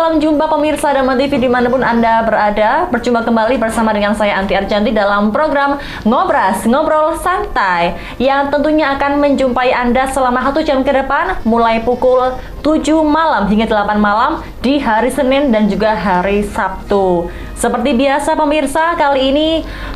salam jumpa pemirsa Dama TV dimanapun Anda berada. Berjumpa kembali bersama dengan saya Anti Arjanti dalam program Ngobras, Ngobrol Santai, yang tentunya akan menjumpai Anda selama 1 jam ke depan, mulai pukul 7 malam hingga 8 malam di hari Senin dan juga hari Sabtu. Seperti biasa pemirsa, kali ini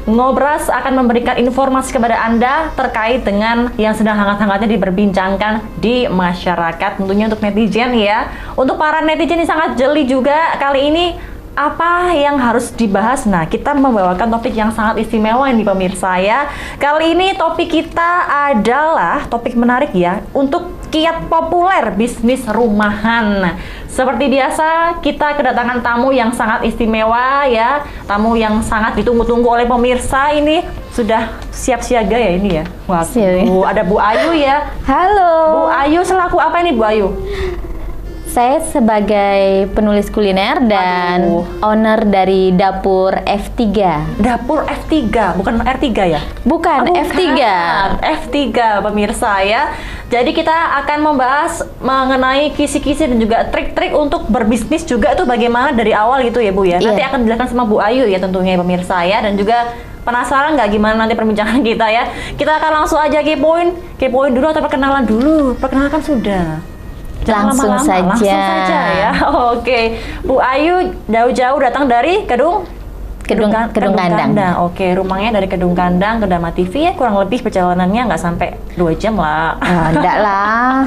Ngobras akan memberikan informasi kepada Anda terkait dengan yang sedang hangat-hangatnya diperbincangkan di masyarakat, tentunya untuk netizen ya. Untuk para netizen ini sangat jeli juga kali ini. Apa yang harus dibahas? Nah, kita membawakan topik yang sangat istimewa ini pemirsa ya. Kali ini topik kita adalah topik menarik ya, untuk kiat populer bisnis rumahan. Seperti biasa, kita kedatangan tamu yang sangat istimewa ya, tamu yang sangat ditunggu-tunggu oleh pemirsa. Ini sudah siap siaga ya ini ya. Waduh, ada Bu Ayu ya. Halo. Bu Ayu selaku apa ini Bu Ayu? Saya sebagai penulis kuliner dan owner dari Dapur F3. Dapur F3, bukan R3 ya? Bukan, F3. F3 pemirsa ya. Jadi kita akan membahas mengenai kisi-kisi dan juga trik-trik untuk berbisnis juga tuh bagaimana dari awal gitu ya Bu ya. Nanti akan dijelaskan sama Bu Ayu ya tentunya ya pemirsa ya. Dan juga penasaran nggak gimana nanti perbincangan kita ya? Kita akan langsung aja kepoin dulu atau perkenalan dulu? Perkenalkan sudah. Langsung saja ya. Oke, Bu Ayu jauh-jauh datang dari Kedung Kandang. Oke, rumahnya dari Kedung Kandang ke Dama TV ya, kurang lebih perjalanannya nggak sampai 2 jam lah. Enggak lah.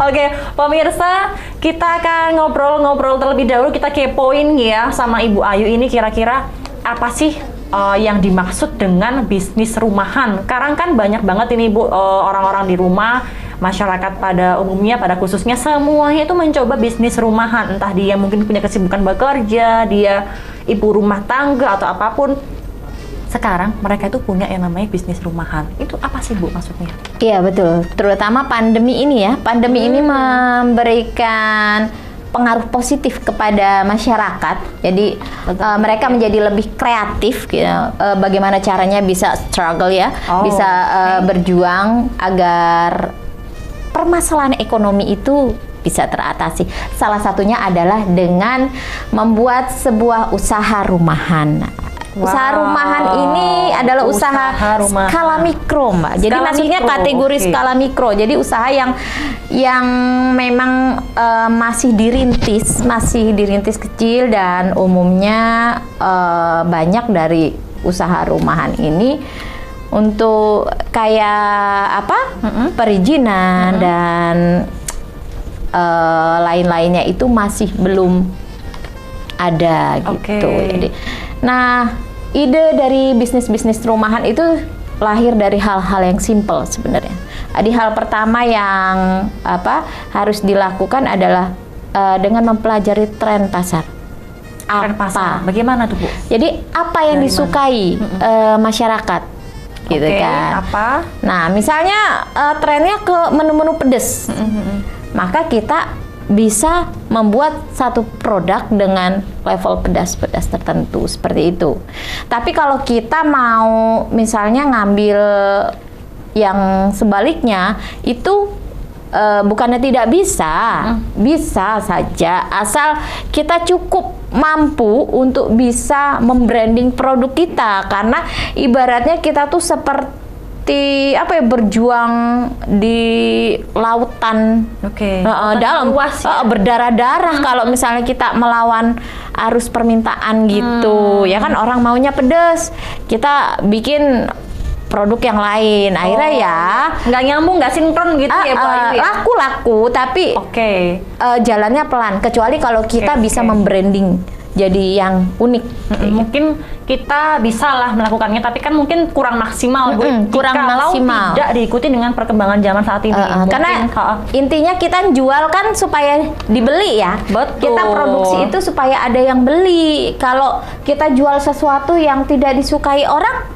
Oke, pemirsa, kita akan ngobrol-ngobrol terlebih dahulu. Kita kepoin ya sama Ibu Ayu ini, kira-kira apa sih yang dimaksud dengan bisnis rumahan? Sekarang kan banyak banget ini Bu, orang-orang di rumah, masyarakat pada umumnya, pada khususnya semuanya itu mencoba bisnis rumahan. Entah dia mungkin punya kesibukan bekerja, dia ibu rumah tangga atau apapun. Sekarang mereka itu punya yang namanya bisnis rumahan. Itu apa sih Bu maksudnya? Iya betul, terutama pandemi ini ya. Pandemi ini memberikan pengaruh positif kepada masyarakat. Jadi mereka menjadi lebih kreatif gitu. Bagaimana caranya bisa struggle ya, bisa berjuang agar permasalahan ekonomi itu bisa teratasi. Salah satunya adalah dengan membuat sebuah usaha rumahan. Usaha rumahan ini adalah usaha skala mikro, Mbak. Jadi maksudnya kategori skala mikro. Jadi usaha yang memang masih dirintis kecil, dan umumnya banyak dari usaha rumahan ini untuk kayak apa? Perizinan dan lain-lainnya itu masih belum ada gitu. Jadi, nah, ide dari bisnis rumahan itu lahir dari hal-hal yang simple sebenarnya. Jadi hal pertama yang harus dilakukan adalah dengan mempelajari tren pasar. Tren pasar. Bagaimana tuh Bu? Jadi apa yang disukai masyarakat? Gitu kan. Apa? Nah, misalnya trennya ke menu-menu pedas, maka kita bisa membuat satu produk dengan level pedas tertentu seperti itu. Tapi kalau kita mau misalnya ngambil yang sebaliknya, itu bukannya tidak bisa, bisa saja asal kita cukup mampu untuk bisa membranding produk kita. Karena ibaratnya kita tuh seperti berjuang di lautan dalam berdarah-darah kalau misalnya kita melawan arus permintaan gitu ya kan. Orang maunya pedas, kita bikin produk yang lain, akhirnya ya nggak nyambung, nggak sinkron gitu ya Bu Ayu ya? Laku tapi jalannya pelan, kecuali kalau kita bisa membranding jadi yang unik. Mungkin kita bisa lah melakukannya, tapi kan mungkin kurang maksimal Bu. Kurang maksimal, tidak diikuti dengan perkembangan zaman saat ini. Karena intinya kita jual kan supaya dibeli ya. Betul. Kita produksi itu supaya ada yang beli. Kalau kita jual sesuatu yang tidak disukai orang,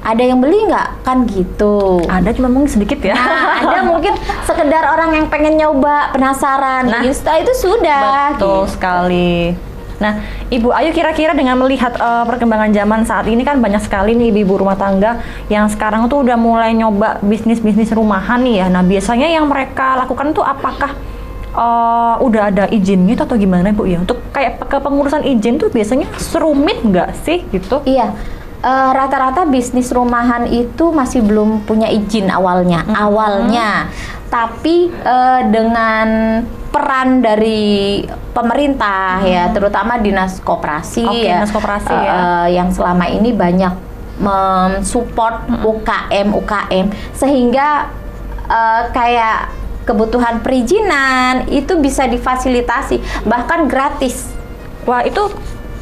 ada yang beli nggak? Kan gitu. Ada, cuma mungkin sedikit ya. Nah, ada mungkin sekedar orang yang pengen nyoba, penasaran. Nah, Insta itu sudah. Betul sekali. Nah, Ibu Ayu, kira-kira dengan melihat perkembangan zaman saat ini kan banyak sekali nih ibu rumah tangga yang sekarang tuh udah mulai nyoba bisnis rumahan nih ya. Nah, biasanya yang mereka lakukan tuh apakah udah ada izinnya atau gimana Bu ya? Untuk kayak kepengurusan izin tuh biasanya serumit nggak sih gitu? Iya. Rata-rata bisnis rumahan itu masih belum punya izin awalnya. Tapi dengan peran dari pemerintah ya, terutama dinas koperasi Dinas koperasi ya. yang selama ini banyak mensupport UKM sehingga kayak kebutuhan perizinan itu bisa difasilitasi bahkan gratis. Wah, itu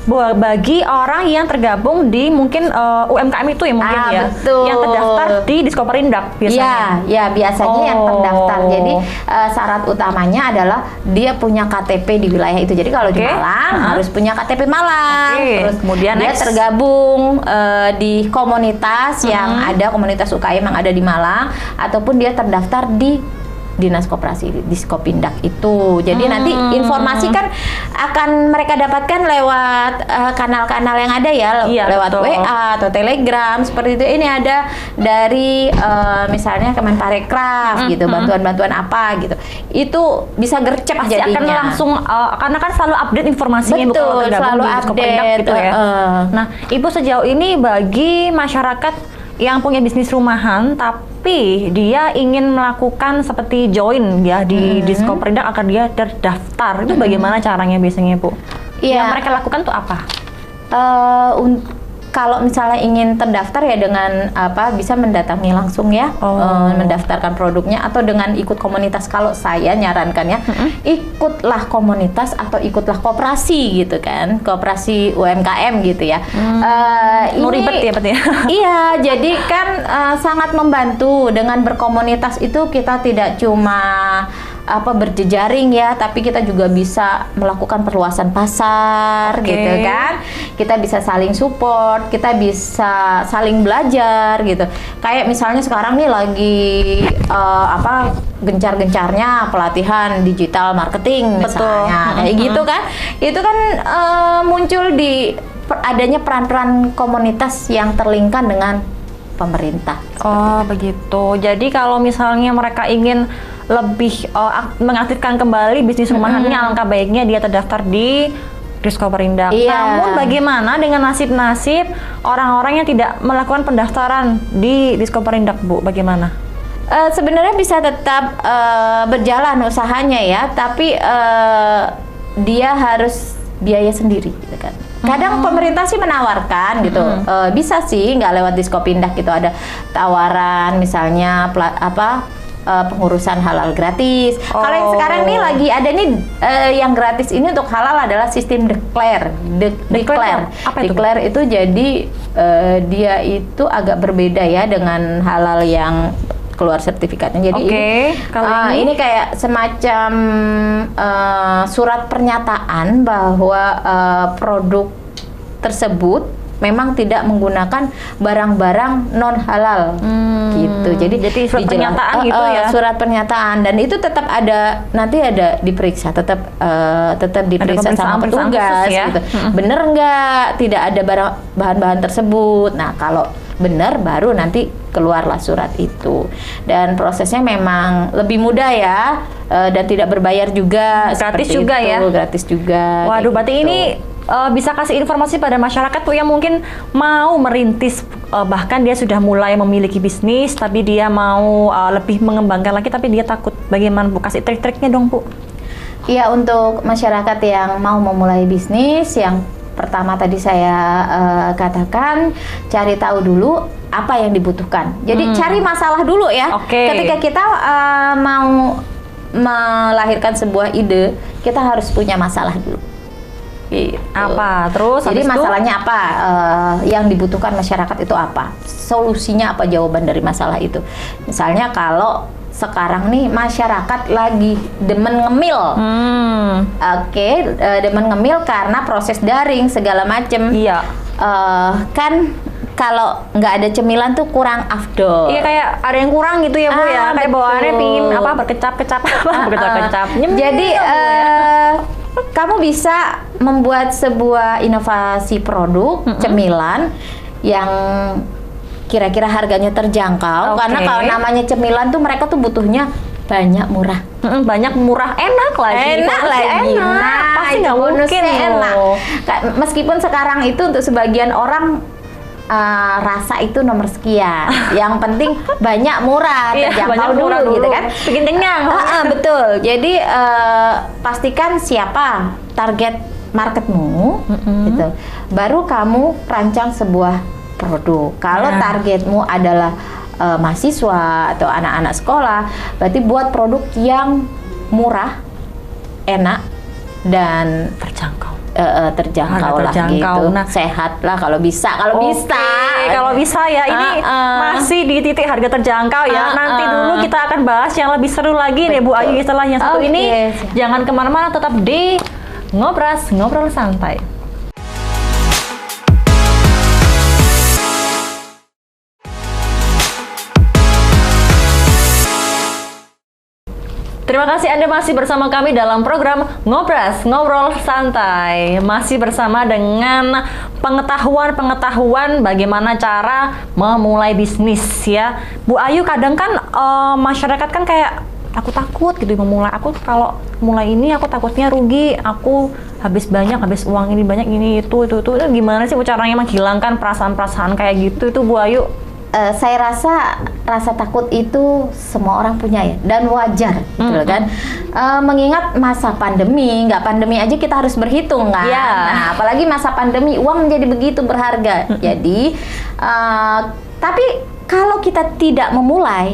bagi orang yang tergabung di mungkin UMKM itu ya mungkin ya, betul. yang terdaftar di Diskoperindak biasanya. Ya biasanya yang terdaftar. Jadi syarat utamanya adalah dia punya KTP di wilayah itu. Jadi kalau di Malang harus punya KTP Malang. Terus kemudian dia tergabung di komunitas yang ada, komunitas UKM yang ada di Malang, ataupun dia terdaftar di Dinas Koperasi Diskopindak itu. Jadi nanti informasi kan akan mereka dapatkan lewat kanal-kanal yang ada ya, lewat betul. WA atau Telegram seperti itu. Ini ada dari misalnya Kemenparekraf gitu, bantuan-bantuan apa gitu. Itu bisa gercep pasti jadinya. akan langsung karena kan selalu update informasinya Bu, Betul, kalau tergabung selalu di Diskoperindak update gitu ya. Nah, Ibu sejauh ini bagi masyarakat yang punya bisnis rumahan tapi dia ingin melakukan seperti join ya di Diskoperindak akan dia terdaftar, itu bagaimana caranya biasanya Bu? Iya. Yang mereka lakukan tuh apa? Kalau misalnya ingin terdaftar ya dengan bisa mendatangi langsung ya, mendaftarkan produknya atau dengan ikut komunitas. Kalau saya nyarankannya ikutlah komunitas atau ikutlah koperasi gitu kan, koperasi UMKM gitu ya. Ini ribet ya berarti ya? Iya, jadi kan sangat membantu dengan berkomunitas itu. Kita tidak cuma berjejaring ya, tapi kita juga bisa melakukan perluasan pasar gitu kan. Kita bisa saling support, kita bisa saling belajar gitu. Kayak misalnya sekarang nih lagi gencar-gencarnya pelatihan digital marketing misalnya. Kayak gitu kan. Itu kan muncul di adanya peran-peran komunitas yang terlingkan dengan pemerintah. Oh begitu. Jadi kalau misalnya mereka ingin lebih mengaktifkan kembali bisnis rumahannya, alangkah baiknya dia terdaftar di Diskoperindak. Namun bagaimana dengan nasib-nasib orang-orang yang tidak melakukan pendaftaran di Diskoperindak, Bu? Bagaimana? Sebenarnya bisa tetap berjalan usahanya ya, tapi dia harus biaya sendiri gitu kan. Kadang pemerintah sih menawarkan gitu, bisa sih nggak lewat Diskopindak gitu, ada tawaran misalnya pengurusan halal gratis. Kalau yang sekarang nih lagi ada nih yang gratis ini untuk halal adalah sistem declare. Declare itu jadi dia itu agak berbeda ya dengan halal yang keluar sertifikatnya. Jadi ini kayak semacam surat pernyataan bahwa produk tersebut memang tidak menggunakan barang-barang non halal gitu. Jadi surat pernyataan gitu ya. Surat pernyataan, dan itu tetap ada, nanti ada diperiksa, tetap diperiksa sama petugas ya? gitu. Bener nggak tidak ada bahan-bahan tersebut. Nah, kalau benar baru nanti keluarlah surat itu, dan prosesnya memang lebih mudah ya, dan tidak berbayar juga, gratis juga ya, gratis juga. Waduh, berarti gitu. ini bisa kasih informasi pada masyarakat tuh yang mungkin mau merintis, bahkan dia sudah mulai memiliki bisnis tapi dia mau lebih mengembangkan lagi tapi dia takut. Bagaimana Bu? Kasih trik-triknya dong Bu. Iya, untuk masyarakat yang mau memulai bisnis, yang pertama tadi saya katakan, cari tahu dulu apa yang dibutuhkan. Jadi cari masalah dulu ya. Ketika kita mau melahirkan sebuah ide, kita harus punya masalah dulu. Gitu. Apa? Terus jadi masalahnya apa? Yang dibutuhkan masyarakat itu apa? Solusinya apa? Jawaban dari masalah itu. Misalnya kalau sekarang nih masyarakat lagi demen ngemil, demen ngemil karena proses daring segala macem. Iya. Kan kalau nggak ada cemilan tuh kurang afdol. Iya, kayak ada yang kurang gitu ya Bu ya. Kayak bawaannya pingin berkecap-kecap. Jadi kamu bisa membuat sebuah inovasi produk cemilan yang kira-kira harganya terjangkau, karena kalau namanya cemilan tuh mereka tuh butuhnya banyak, murah. Banyak, murah, enak lagi. Enak Pasti lagi. enak. Nah, Pasti itu nggak mungkin bonusnya enak. loh. Meskipun sekarang itu untuk sebagian orang rasa itu nomor sekian. Yang penting banyak, murah, Iya, terjangkau banyak, murah dulu gitu kan. Bikin kenyang. Betul. Jadi pastikan siapa target marketmu, gitu. Baru kamu rancang sebuah produk. Kalau Nah. targetmu adalah mahasiswa atau anak-anak sekolah, berarti buat produk yang murah, enak, dan Terjangkau. terjangkau Harga lah terjangkau. gitu. Nah. Sehat lah kalau bisa. Kalau Oke, bisa. kalau bisa ya, ini masih di titik harga terjangkau ya. Nanti dulu kita akan bahas yang lebih seru lagi deh Bu Ayu setelah yang satu Oke. ini. Jangan kemana-mana, tetap di Ngobras, Ngobrol Santai. Terima kasih Anda masih bersama kami dalam program Ngobras, Ngobrol Santai. Masih bersama dengan pengetahuan bagaimana cara memulai bisnis ya. Bu Ayu, kadang kan masyarakat kan kayak takut-takut gitu memulai. Aku kalau mulai ini aku takutnya rugi, aku habis uang ini banyak, ini itu. Gimana sih caranya menghilangkan perasaan-perasaan kayak gitu itu Bu Ayu? Saya rasa takut itu semua orang punya ya, dan wajar gitu loh kan. Mengingat masa pandemi, nggak pandemi aja kita harus berhitung kan. Yeah. Nah, apalagi masa pandemi, uang menjadi begitu berharga. Jadi tapi kalau kita tidak memulai,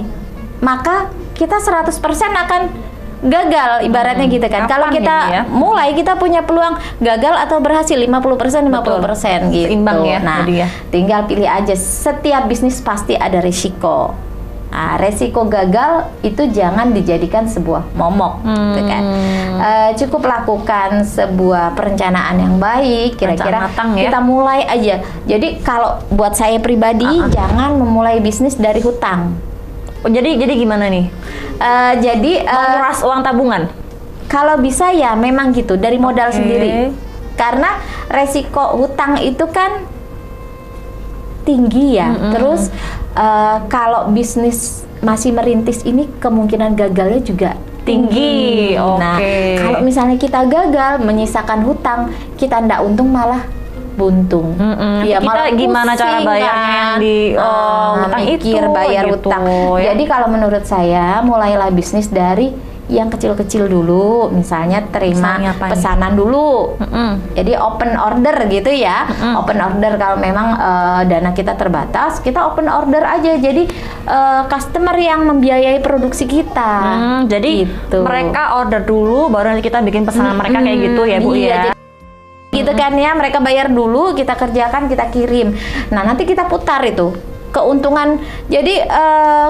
maka kita 100% akan gagal ibaratnya gitu kan. Kalau Kapan kita ini ya? mulai, kita punya peluang gagal atau berhasil 50% gitu. Seimbang ya, Nah, jadi ya. tinggal pilih aja. Setiap bisnis pasti ada risiko. Nah, resiko gagal itu jangan dijadikan sebuah momok, gitu kan. Cukup lakukan sebuah perencanaan yang baik. Kira-kira Rencana matang ya. kita mulai aja. Jadi kalau buat saya pribadi, jangan memulai bisnis dari hutang. Oh, jadi gimana nih? Menguras uang tabungan? kalau bisa ya memang gitu, dari modal sendiri. Karena resiko hutang itu kan tinggi ya. Terus kalau bisnis masih merintis ini kemungkinan gagalnya juga tinggi. Nah, Oke. kalau misalnya kita gagal menyisakan hutang, kita ndak untung malah buntung. Ya, Kita malah gimana cara pusing bayarnya kan. yang di hutang mikir itu, bayar gitu, hutang. ya. Jadi kalau menurut saya mulailah bisnis dari yang kecil-kecil dulu, misalnya terima Misalnya apa nih? pesanan dulu. Jadi open order gitu ya. Open order kalau memang dana kita terbatas, kita open order aja. Jadi customer yang membiayai produksi kita. Jadi gitu. mereka order dulu, baru nanti kita bikin pesanan mereka kayak gitu ya Bu Iya, ya. jadi gitu kan ya, mereka bayar dulu, kita kerjakan, kita kirim. Nah, nanti kita putar itu keuntungan. Jadi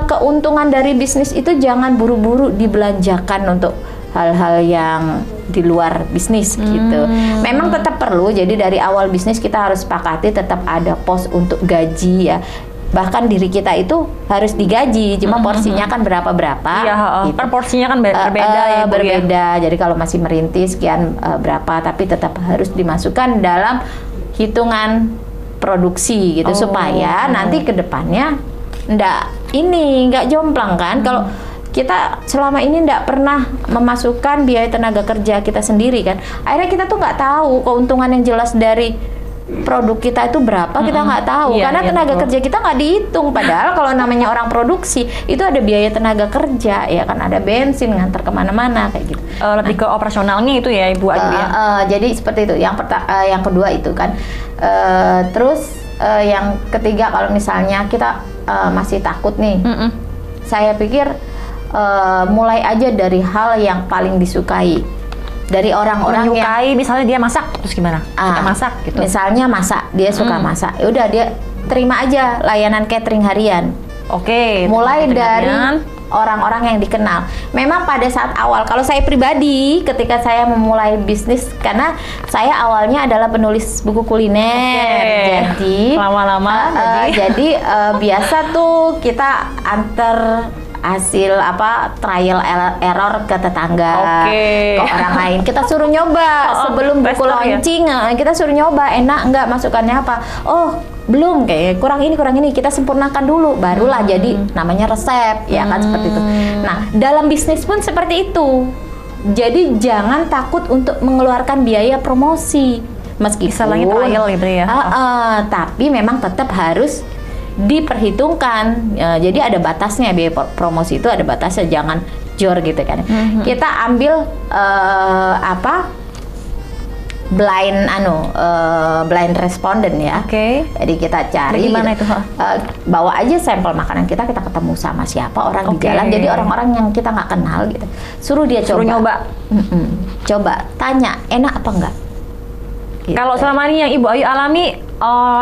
keuntungan dari bisnis itu jangan buru-buru dibelanjakan untuk hal-hal yang di luar bisnis gitu. Memang tetap perlu, jadi dari awal bisnis kita harus sepakati tetap ada pos untuk gaji ya. Bahkan diri kita itu harus digaji, cuma porsinya kan berapa-berapa. Iya, gitu. kan porsinya kan berbeda ya Bu ya. Berbeda. Jadi kalau masih merintis sekian berapa, tapi tetap harus dimasukkan dalam hitungan produksi gitu, supaya nanti ke depannya nggak jomplang kan. Kalau kita selama ini nggak pernah memasukkan biaya tenaga kerja kita sendiri kan, akhirnya kita tuh nggak tahu keuntungan yang jelas dari produk kita itu berapa, kita nggak tahu. Iya, Karena iya, tenaga betul. kerja kita nggak dihitung. Padahal kalau namanya orang produksi itu ada biaya tenaga kerja ya kan, ada bensin ngantar kemana-mana kayak gitu. Lebih ke operasionalnya itu ya Ibu Ayu ya. Jadi seperti itu. Yang kedua itu kan. Terus yang ketiga, kalau misalnya kita masih takut nih, saya pikir mulai aja dari hal yang paling disukai. Dari orang-orang yang Menyukai, misalnya dia masak, terus gimana? Suka masak gitu. Misalnya masak, dia suka masak. Ya udah, dia terima aja layanan catering harian. Oke. Mulai catering dari harian. orang-orang yang dikenal. Memang pada saat awal, kalau saya pribadi ketika saya memulai bisnis, karena saya awalnya adalah penulis buku kuliner. Oke. Jadi Lama-lama jadi biasa tuh kita hasil apa trial error ke tetangga, Oke. ke orang lain. Kita suruh nyoba sebelum buku tester ya? launching, kita suruh nyoba enak nggak, masukannya apa. Oh belum, kayak kurang ini kita sempurnakan dulu, barulah jadi namanya resep, ya kan, seperti itu. Nah dalam bisnis pun seperti itu. Jadi jangan takut untuk mengeluarkan biaya promosi, meskipun Istilahnya trial gitu ya. tapi memang tetap harus diperhitungkan. Jadi ada batasnya, biaya promosi itu ada batasnya, jangan jor gitu kan. Kita ambil blind responden ya. Oke. Jadi kita cari. Bagaimana itu? Bawa aja sampel makanan kita ketemu sama siapa orang di Oke. jalan. Jadi orang-orang yang kita nggak kenal gitu. Suruh dia Suruh nyoba. Coba tanya enak apa enggak. Gitu. Kalau selama ini yang Ibu Ayu alami,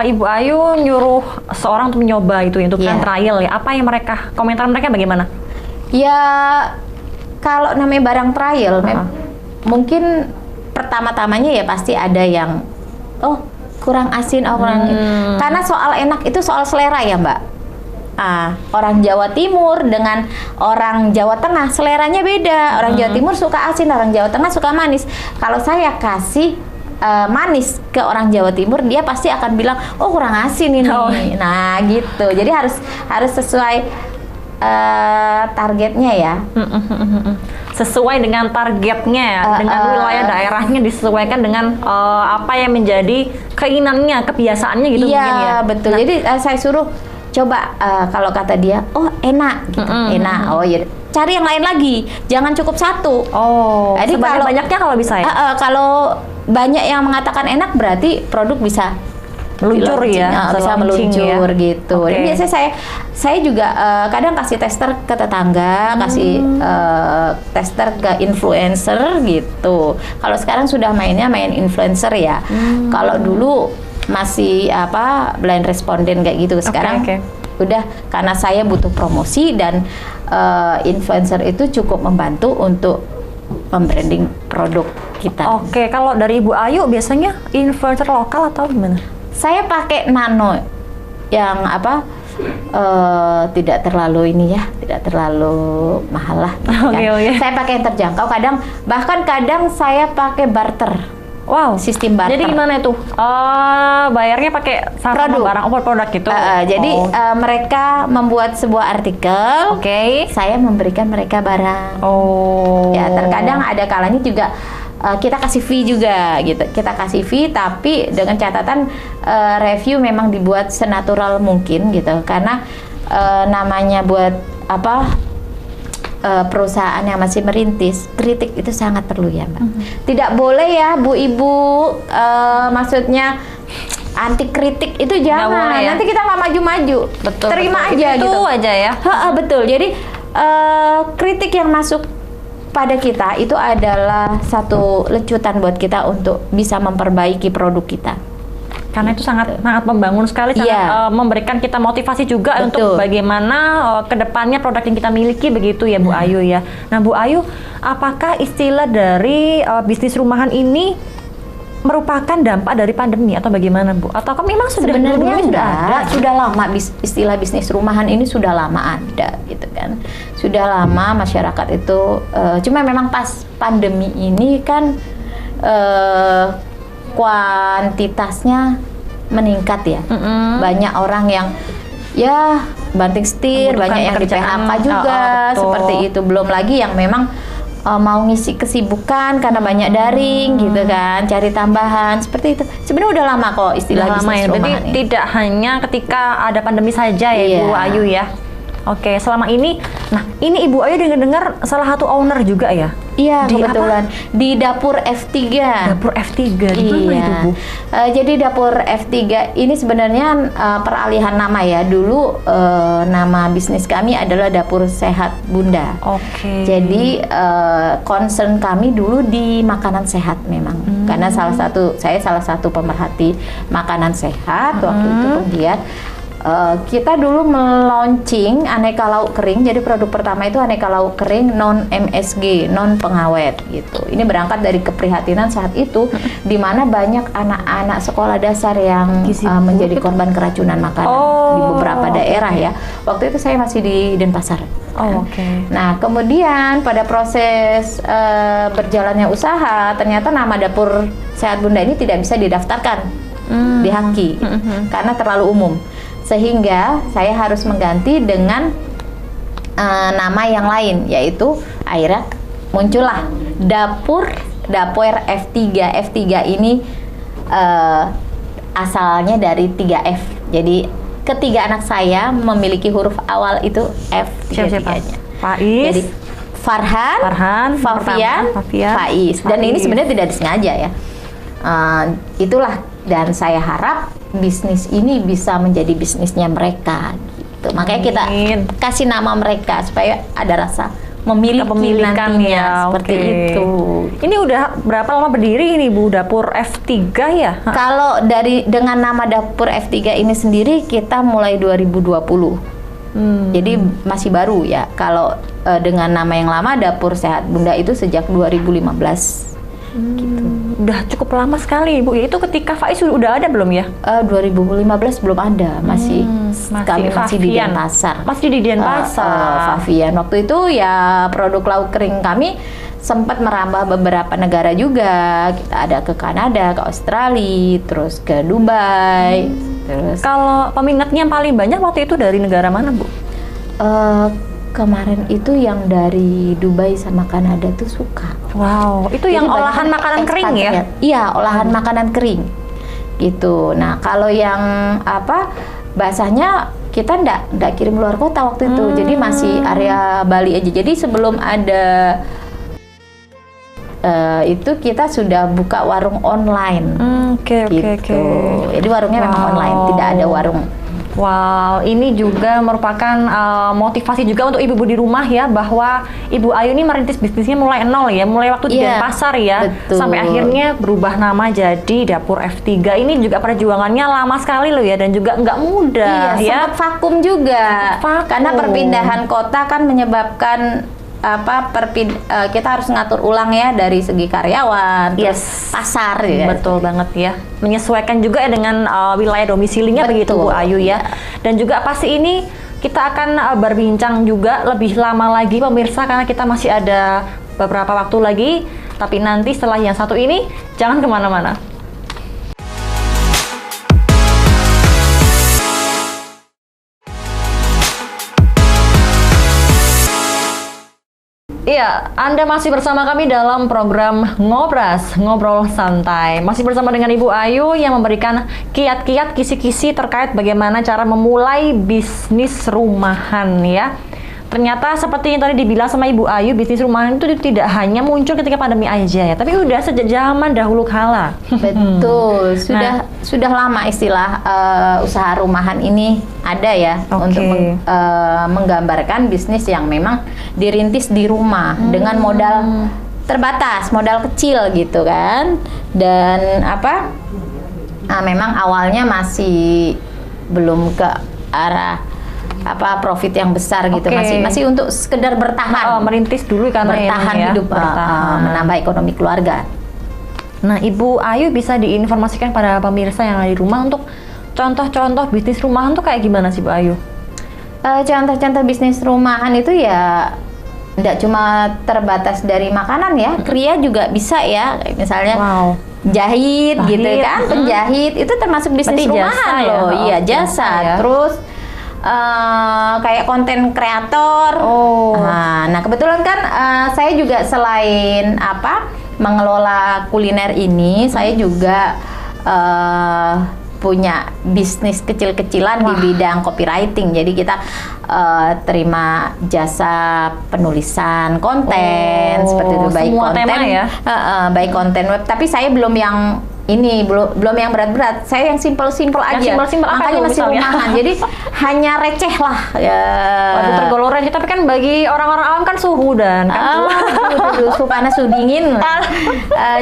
Ibu Ayu nyuruh seorang untuk nyoba itu untuk Iya. trial ya. Apa yang komentar mereka bagaimana? Ya kalau namanya barang trial, mungkin pertama-tamanya ya pasti ada yang kurang asin, kurang karena soal enak itu soal selera ya Mbak. Orang Jawa Timur dengan orang Jawa Tengah seleranya beda. Orang Jawa Timur suka asin, orang Jawa Tengah suka manis. Kalau saya kasih manis ke orang Jawa Timur, dia pasti akan bilang, oh kurang asin ini. Nah gitu. Jadi harus sesuai targetnya ya. Sesuai dengan targetnya ya, dengan wilayah daerahnya disesuaikan dengan apa yang menjadi keinginannya, kebiasaannya gitu mungkin ya. Iya betul. Jadi saya suruh coba, kalau kata dia, oh enak, gitu. Enak. Oh ya, cari yang lain lagi. Jangan cukup satu. Jadi Sebanyak-banyaknya kalau bisa ya. Kalau banyak yang mengatakan enak, berarti produk bisa Meluncur ya, bisa launching meluncur ya. gitu. Oke. Jadi biasanya saya juga kadang kasih tester ke tetangga, kasih tester ke influencer gitu. Kalau sekarang sudah main influencer ya. Kalau dulu masih blind responden kayak gitu. Sekarang udah, karena saya butuh promosi dan influencer itu cukup membantu untuk membranding produk kita. Oke, kalau dari Ibu Ayu biasanya influencer lokal atau gimana? Saya pakai nano yang tidak terlalu tidak terlalu mahal lah. Oke. Saya pakai yang terjangkau. Bahkan kadang saya pakai barter. Wow, Sistem barter. Jadi gimana itu? Bayarnya pakai barang produk gitu. Jadi mereka membuat sebuah artikel. Oke. Saya memberikan mereka barang. Ya, terkadang ada kalanya juga kita kasih fee juga gitu. Kita kasih fee tapi dengan catatan review memang dibuat senatural mungkin gitu. Karena namanya buat perusahaan yang masih merintis, kritik itu sangat perlu ya Mbak. Tidak boleh ya Bu Ibu, maksudnya anti kritik itu jangan. Boleh, ya? Nanti kita nggak maju-maju. Betul. Terima aja itu gitu. aja ya. Betul. Jadi kritik yang masuk pada kita itu adalah satu lecutan buat kita untuk bisa memperbaiki produk kita. Karena itu sangat membangun sekali, sangat memberikan kita motivasi juga. Betul. Untuk bagaimana kedepannya produk yang kita miliki begitu ya Bu Ayu ya. Nah Bu Ayu, apakah istilah dari bisnis rumahan ini merupakan dampak dari pandemi atau bagaimana Bu? Atau memang Sebenarnya sudah ada? Sudah lama istilah bisnis rumahan ini sudah lama ada gitu kan. Sudah lama masyarakat itu cuma memang pas pandemi ini kan kuantitasnya meningkat ya. Banyak orang yang banting setir, Membutuhkan banyak yang di pekerjaan. PHK juga Betul. seperti itu. Belum lagi yang memang mau ngisi kesibukan karena banyak daring gitu kan, cari tambahan seperti itu. Sebenarnya udah lama kok istilah bisnis rumahan Jadi ini. tidak hanya ketika ada pandemi saja ya Iya. Bu Ayu ya. Oke, selama ini, nah ini Ibu Ayu dengar salah satu owner juga ya? Iya, Di kebetulan di dapur F3. Dapur F3, di mana itu Bu? Jadi dapur F3 ini sebenarnya peralihan nama ya. Dulu nama bisnis kami adalah Dapur Sehat Bunda. Oke. Jadi concern kami dulu di makanan sehat memang. Karena saya salah satu pemerhati makanan sehat waktu itu penggiat. Kita dulu melaunching aneka lauk kering. Jadi produk pertama itu aneka lauk kering non MSG, non pengawet gitu. Ini berangkat dari keprihatinan saat itu di mana banyak anak-anak sekolah dasar yang menjadi korban keracunan makanan di beberapa daerah ya. Waktu itu saya masih di Denpasar. kan. Oh, oke. Nah, kemudian pada proses berjalannya usaha, ternyata nama Dapur Sehat Bunda ini tidak bisa didaftarkan di Haki karena terlalu umum. Sehingga saya harus mengganti dengan nama yang lain, yaitu akhirnya muncullah Dapur F3. F3 ini asalnya dari 3F. Jadi ketiga anak saya memiliki huruf awal itu F tiga-tiganya. Faiz. Jadi Farhan, Fafian, Faiz. Dan ini sebenarnya tidak disengaja ya. Itulah, dan saya harap bisnis ini bisa menjadi bisnisnya mereka. Gitu. Makanya kita kasih nama mereka supaya ada rasa memiliki kepemilikan nantinya, ya, seperti itu. Ini udah berapa lama berdiri ini Bu, Dapur F3 ya? Kalau dengan nama Dapur F3 ini sendiri kita mulai 2020. Jadi masih baru ya. Kalau dengan nama yang lama Dapur Sehat Bunda itu sejak 2015. Gitu. Udah cukup lama sekali Bu. Itu ketika Faiz udah ada belum ya? 2015 belum ada, masih kami masih di Denpasar. Masih di Denpasar. Fafian. Waktu itu ya produk lauk kering kami sempat merambah beberapa negara juga. Kita ada ke Kanada, ke Australia, terus ke Dubai. Terus kalau peminatnya yang paling banyak waktu itu dari negara mana Bu? Kemarin itu yang dari Dubai sama Kanada tuh suka. Wow, itu yang olahan makanan kering ya? Iya, olahan makanan kering. Gitu. Nah, kalau yang basahnya kita ndak kirim luar kota waktu itu. Jadi masih area Bali aja. Jadi sebelum ada itu kita sudah buka warung online. Oke. Jadi warungnya memang online, tidak ada warung. Wow, ini juga merupakan motivasi juga untuk ibu-ibu di rumah ya, bahwa Ibu Ayu ini merintis bisnisnya mulai nol ya, mulai waktu di Denpasar ya, betul. Sampai akhirnya berubah nama jadi Dapur F3. Ini juga perjuangannya lama sekali loh ya, dan juga nggak mudah ya. Sempat vakum juga, karena perpindahan kota kan menyebabkan kita harus ngatur ulang ya dari segi karyawan, terus pasar ya. Betul banget ya. Menyesuaikan juga ya dengan wilayah domisilinya. Betul. Begitu Bu Ayu ya. Dan juga pasti ini kita akan berbincang juga lebih lama lagi pemirsa, karena kita masih ada beberapa waktu lagi. Tapi nanti setelah yang satu ini jangan kemana-mana. Iya, Anda masih bersama kami dalam program Ngobras, Ngobrol Santai. Masih bersama dengan Ibu Ayu yang memberikan kiat-kiat, kisi-kisi terkait bagaimana cara memulai bisnis rumahan ya. Ternyata seperti yang tadi dibilang sama Ibu Ayu, bisnis rumahan itu tidak hanya muncul ketika pandemi aja ya, tapi udah sejak zaman dahulu kala. Betul, sudah lama istilah usaha rumahan ini ada ya, untuk menggambarkan bisnis yang memang dirintis di rumah dengan modal terbatas, modal kecil gitu kan. Dan memang awalnya masih belum ke arah profit yang besar gitu, masih untuk sekedar bertahan, merintis dulu karena bertahan hidup, menambah ekonomi keluarga. Nah, Ibu Ayu bisa diinformasikan pada pemirsa yang ada di rumah untuk contoh-contoh bisnis rumahan tuh kayak gimana sih Bu Ayu? Contoh-contoh bisnis rumahan itu ya tidak cuma terbatas dari makanan ya, kria juga bisa ya, misalnya jahit gitu kan, penjahit itu termasuk bisnis rumahan loh. Iya, jasa. Terus kayak konten kreator. Nah, kebetulan kan saya juga selain mengelola kuliner ini, saya juga punya bisnis kecil-kecilan di bidang copywriting. Jadi kita terima jasa penulisan konten seperti itu, baik konten tema ya? Baik konten web. Tapi saya belum yang belum yang berat-berat, saya yang simple-simple aja. Makanya masih rumahan, jadi hanya receh lah ya. Waduh, tergolong receh, tapi kan bagi orang-orang awam kan suhu dan suhu panas, suhu dingin.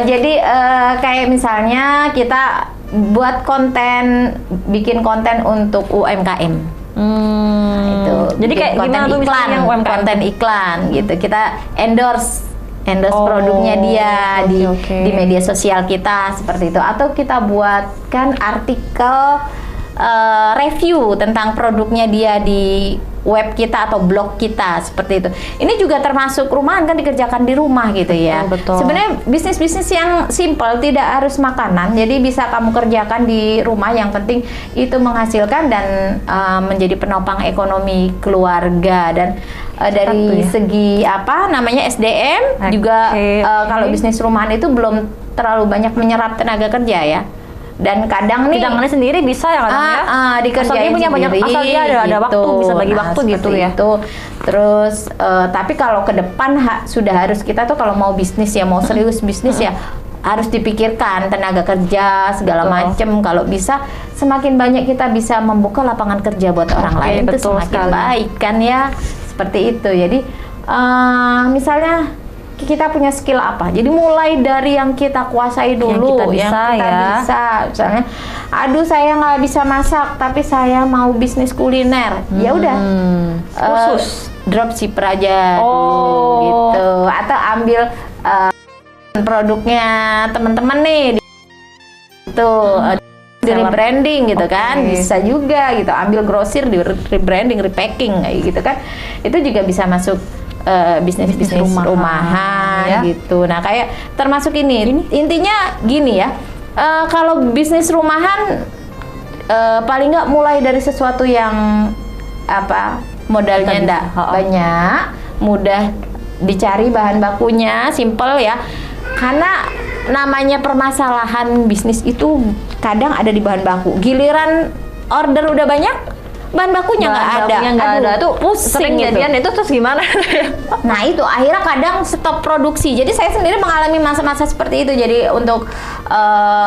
Jadi kayak misalnya kita buat bikin konten untuk UMKM. Itu. Jadi kayak gimana tuh misalnya konten iklan gitu. Kita endorse produknya dia di media sosial kita seperti itu, atau kita buatkan artikel review tentang produknya dia di web kita atau blog kita seperti itu. Ini juga termasuk rumahan kan, dikerjakan di rumah gitu ya. Betul. Sebenarnya bisnis-bisnis yang simple, tidak harus makanan, jadi bisa kamu kerjakan di rumah. Yang penting itu menghasilkan dan menjadi penopang ekonomi keluarga. Dan dari segi apa namanya SDM juga kalau bisnis rumahan itu belum terlalu banyak menyerap tenaga kerja ya. Dan kadang nih hidangannya sendiri bisa ya kadang ya. Dikerjain asal dia punya banyak, sendiri, asal dia ada gitu. waktu, bisa bagi waktu gitu seperti ya. Itu. Terus tapi kalau ke depan sudah harus kita tuh kalau mau bisnis ya, mau serius bisnis ya harus dipikirkan tenaga kerja segala macem. Kalau bisa semakin banyak kita bisa membuka lapangan kerja buat orang lain, itu semakin baik kan ya. Seperti itu. Jadi misalnya kita punya skill apa, jadi mulai dari yang kita kuasai dulu, yang kita bisa. Misalnya, aduh saya nggak bisa masak tapi saya mau bisnis kuliner, ya udah khusus dropshipper aja dulu gitu, atau ambil produknya teman-teman nih itu di rebranding gitu kan, bisa juga gitu, ambil grosir di rebranding, repacking kayak gitu kan, itu juga bisa masuk bisnis rumahan ya? Gitu. Nah kayak termasuk ini intinya gini ya, kalau bisnis rumahan paling nggak mulai dari sesuatu yang apa modalnya ndak banyak, mudah dicari bahan bakunya, simple ya. Karena namanya permasalahan bisnis itu kadang ada di bahan baku, giliran order udah banyak, bahan bakunya nggak ada, tuh pusing gitu. Itu terus gimana? Nah itu akhirnya kadang stop produksi. Jadi saya sendiri mengalami masa-masa seperti itu. Jadi untuk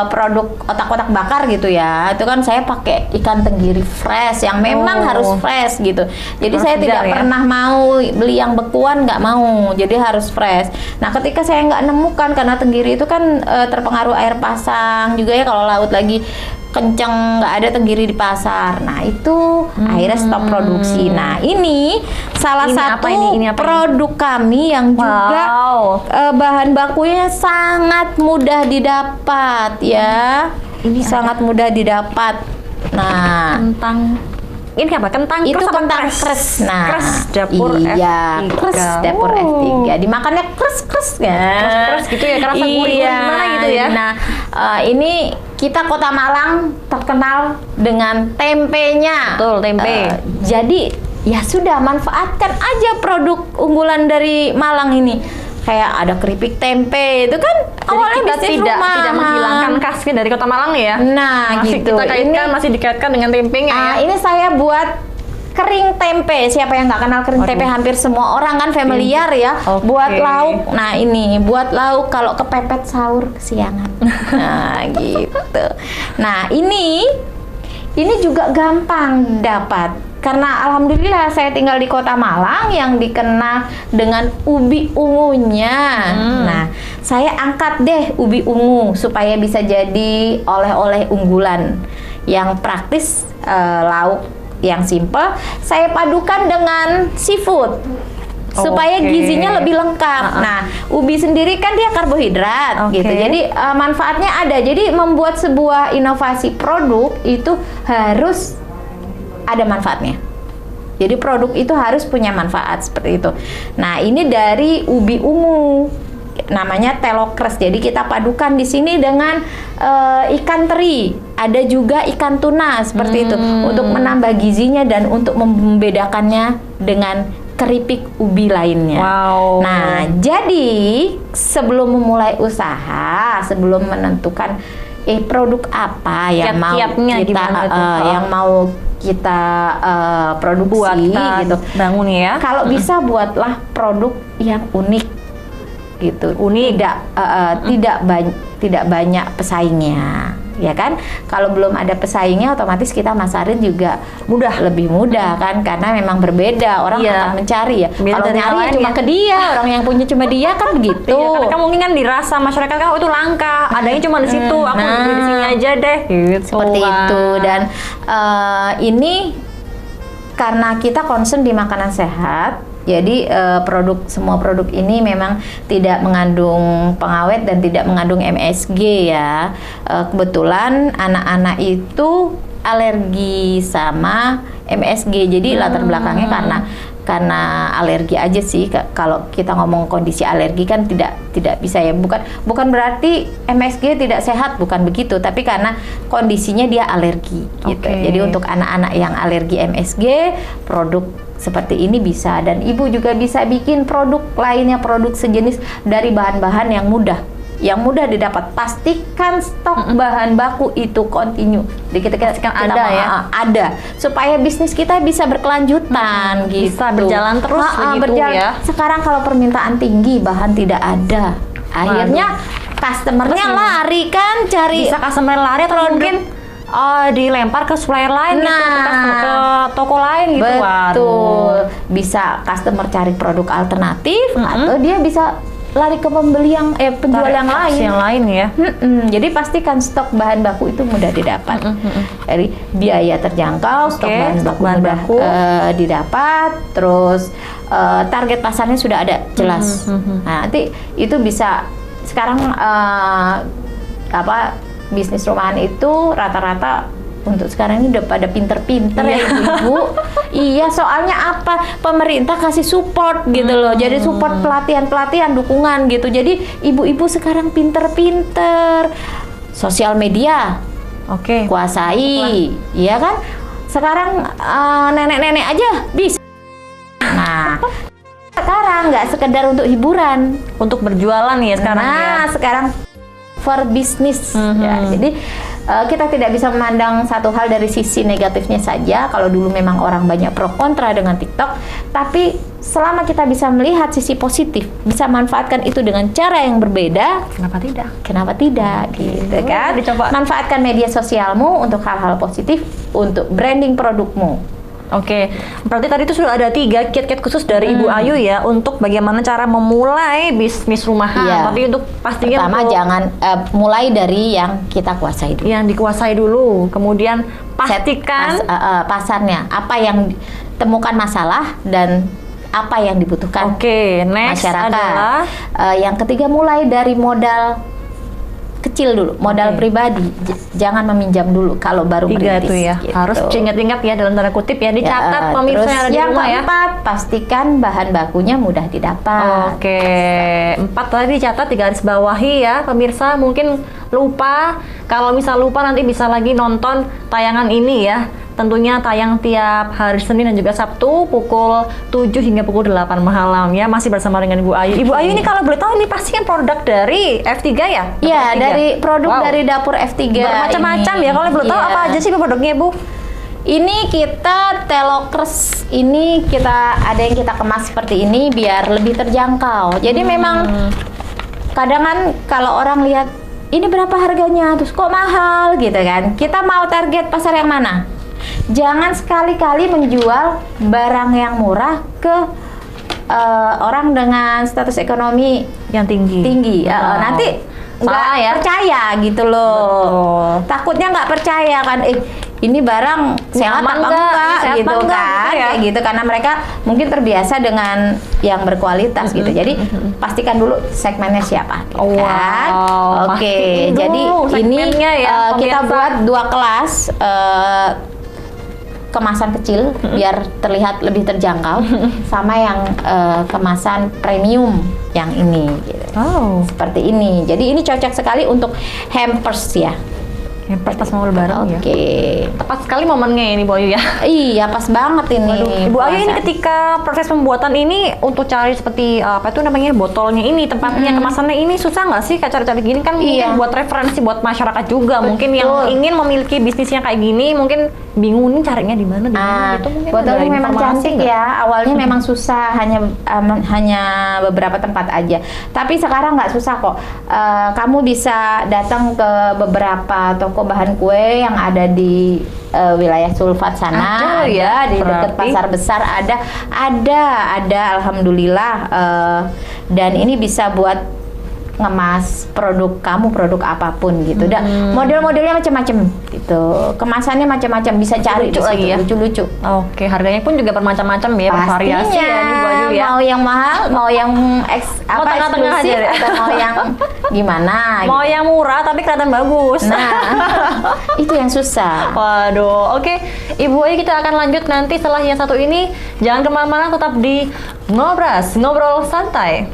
produk otak-otak bakar gitu ya, itu kan saya pakai ikan tenggiri fresh yang memang harus fresh gitu. Jadi saya tidak pernah mau beli yang bekuan, nggak mau. Jadi harus fresh. Nah ketika saya nggak nemukan, karena tenggiri itu kan terpengaruh air pasang juga ya, kalau laut lagi kenceng, nggak ada tenggiri di pasar. Nah itu akhirnya stop produksi. Nah ini salah satu produk kami yang juga bahan bakunya sangat mudah didapat ya. Ini sangat mudah didapat. Nah ini apa? Kentang itu kres apa kentang kres. Nah, kres dapur kres dapur F3. Dimakannya kres ya. Kres gitu ya, kerasa gurih gimana gitu ya. Nah, ini kita Kota Malang terkenal dengan tempenya. Betul, tempe. Jadi ya sudah, manfaatkan aja produk unggulan dari Malang ini. Kayak ada keripik tempe, itu kan jadi awalnya kita bisnis rumahan. tidak menghilangkan khasnya dari Kota Malang ya. Nah, masih gitu. Kita kaitkan, masih dikaitkan dengan tempenya ya. Ini saya buat kering tempe. Siapa yang nggak kenal kering tempe? Hampir semua orang kan familiar ya. Buat lauk. Nah ini buat lauk kalau kepepet sahur kesiangan. Nah gitu. Nah ini juga gampang dapat. Karena alhamdulillah saya tinggal di Kota Malang yang dikenal dengan ubi ungunya. Nah, saya angkat deh ubi ungu supaya bisa jadi oleh-oleh unggulan yang praktis, lauk yang simple. Saya padukan dengan seafood supaya gizinya lebih lengkap. Nah, ubi sendiri kan dia karbohidrat gitu. Jadi manfaatnya ada. Jadi membuat sebuah inovasi produk itu harus ada manfaatnya. Jadi produk itu harus punya manfaat seperti itu. Nah, ini dari ubi ungu. Namanya telokres. Jadi kita padukan di sini dengan ikan teri. Ada juga ikan tuna seperti itu untuk menambah gizinya dan untuk membedakannya dengan keripik ubi lainnya. Nah, jadi sebelum memulai usaha, sebelum menentukan produk apa yang mau kita yang mau kita produksi gitu, bangun ya. Kalau bisa buatlah produk yang unik gitu. Tidak banyak pesaingnya, ya kan? Kalau belum ada pesaingnya, otomatis kita masarin juga lebih mudah kan, karena memang berbeda, orang akan mencari ya. Kalau nyari cuma ke dia, orang yang punya cuma dia kan begitu. Karena kan mungkin kan dirasa masyarakat kan itu langka, adanya cuma di situ, aku beli di sini aja deh. Seperti itu. Dan ini karena kita concern di makanan sehat. Jadi semua produk ini memang tidak mengandung pengawet dan tidak mengandung MSG ya. Kebetulan anak-anak itu alergi sama MSG. Jadi latar belakangnya karena alergi aja sih. Kalau kita ngomong kondisi alergi kan tidak bisa ya, bukan berarti MSG tidak sehat, bukan begitu, tapi karena kondisinya dia alergi gitu. Jadi untuk anak-anak yang alergi MSG, produk seperti ini bisa, dan ibu juga bisa bikin produk lainnya, produk sejenis dari bahan-bahan yang mudah didapat. Pastikan stok bahan baku itu kontinu. Jadi kita ada ya, ada supaya bisnis kita bisa berkelanjutan gitu. Bisa berjalan terus begitu ya. Sekarang kalau permintaan tinggi, bahan tidak ada. Akhirnya customernya lari kan cari. Bisa customer lari atau mungkin dilempar ke supplier lain gitu, ke toko lain gitu. Betul. Bisa customer cari produk alternatif atau dia bisa lari ke pembeli penjual yang lain ya. Jadi pastikan stok bahan baku itu mudah didapat. Jadi biaya terjangkau, stok bahan baku mudah didapat, terus target pasarnya sudah ada jelas. Nah, nanti itu bisa sekarang bisnis rumahan itu rata-rata untuk sekarang ini udah pada pinter-pinter ya ibu. Iya, soalnya apa? Pemerintah kasih support gitu loh. Jadi support pelatihan-pelatihan, dukungan gitu. Jadi ibu-ibu sekarang pinter-pinter. Sosial media, kuasai, iya kan? Sekarang nenek-nenek aja bisa. Nah, sekarang nggak sekedar untuk hiburan, untuk berjualan ya sekarang. Sekarang for business. Ya, jadi kita tidak bisa memandang satu hal dari sisi negatifnya saja. Kalau dulu memang orang banyak pro kontra dengan TikTok, tapi selama kita bisa melihat sisi positif, bisa manfaatkan itu dengan cara yang berbeda, kenapa tidak gitu kan? Dicoba. Manfaatkan media sosialmu untuk hal-hal positif, untuk branding produkmu. Berarti tadi itu sudah ada 3 kiat-kiat khusus dari Ibu Ayu ya untuk bagaimana cara memulai bisnis rumahan. Tapi untuk pastinya pertama jangan mulai dari yang kita kuasai dulu. Yang dikuasai dulu, kemudian pastikan pasarnya, apa yang temukan masalah dan apa yang dibutuhkan next masyarakat. Adalah yang ketiga, mulai dari modal kecil dulu, modal pribadi. Jangan meminjam dulu kalau baru merintis. Itu ya. Gitu. Harus ingat-ingat ya, dalam tanda kutip ya, dicatat pemirsa yang ada di rumah ya. Yang keempat, pastikan bahan bakunya mudah didapat. 4 tadi dicatat, digarisbawahi ya pemirsa. Mungkin lupa, kalau misal lupa nanti bisa lagi nonton tayangan ini ya. Tentunya tayang tiap hari Senin dan juga Sabtu pukul 7 hingga pukul 8 malam ya. Masih bersama dengan Ibu Ayu. Ibu Ayu ini kalau boleh tahu ini pasti kan produk dari F3 ya? Iya, dari produk dari dapur F3. Bermacam-macam ya. Kalau boleh tahu apa aja sih produknya, Bu? Ini kita telokers, ini ada yang kita kemas seperti ini biar lebih terjangkau. Jadi memang kadang kan kalau orang lihat ini berapa harganya, terus kok mahal gitu kan. Kita mau target pasar yang mana? Jangan sekali-kali menjual barang yang murah ke orang dengan status ekonomi yang tinggi. Nanti nggak percaya gitu loh. Takutnya nggak percaya kan, ini barang sehat apa enggak gitu kan, kayak gitu, karena mereka mungkin terbiasa dengan yang berkualitas gitu. Jadi pastikan dulu segmennya siapa gitu kan. Jadi ini kita buat 2 kelas kemasan kecil biar terlihat lebih terjangkau, sama yang kemasan premium yang ini gitu. Seperti ini. Jadi ini cocok sekali untuk hampers ya. Pas mau lebaran ya. Tepat sekali momennya ini Bu Ayu ya. Iya, pas banget ini. Ibu Ayu ini ketika proses pembuatan ini untuk cari seperti apa itu namanya, botolnya ini, tempatnya, kemasannya ini susah nggak sih cari-cari gini kan? Mungkin buat referensi buat masyarakat juga. Mungkin yang ingin memiliki bisnisnya kayak gini mungkin bingung nih carinya di mana gitu. Mungkin botolnya memang cantik ya. Awalnya memang susah, hanya beberapa tempat aja. Tapi sekarang nggak susah kok. Kamu bisa datang ke beberapa toko bahan kue yang ada di wilayah Sulfat sana, ada di dekat pasar besar, ada alhamdulillah, dan ini bisa buat ngemas produk kamu, produk apapun gitu. Dan model-modelnya macam-macam gitu. Kemasannya macam-macam, bisa cari Lucu di situ, lagi ya? lucu-lucu. Oke, harganya pun juga bermacam-macam ya, bervariasi Pastinya, ya nih Bu Ayu ya. mau yang mahal, mau yang tengah-tengah aja eksklusif, deh. atau mau yang gimana Mau gitu. yang murah tapi kelihatan bagus. Nah, itu yang susah. Waduh, oke. Ibu Ayu, kita akan lanjut nanti setelah yang satu ini. Jangan kemana-mana, tetap di Ngobras, Ngobrol Santai.